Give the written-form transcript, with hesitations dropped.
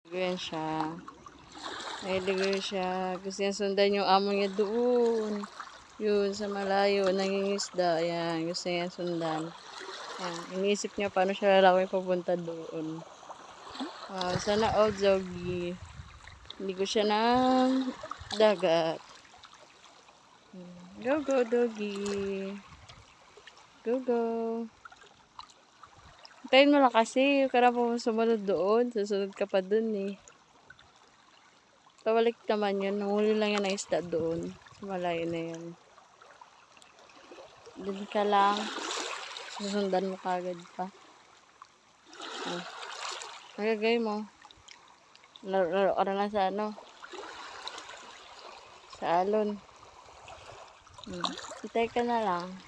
Ganyan siya. Nailigaw siya. Gusto niya sundan yung amo niya doon. Yun, sa malayo, nangingisda. Ayan, gusto niya sundan. Ayan, iniisip niya paano siya lalaki papunta doon. Sana all doggy. Hindi ko siya ng dagat. Go, go, doggy. Go, go. Hintayin mo lang kasi. Yung ka na po sumunod doon. Susunod ka pa doon eh. Pabalik naman yun. Nanguli lang yan ng isda doon. Malayo na yan. Doon ka lang. Susundan mo kagad pa. Magagay mo. Laro ka na lang sa ano. Sa alon. Hintay ka na lang.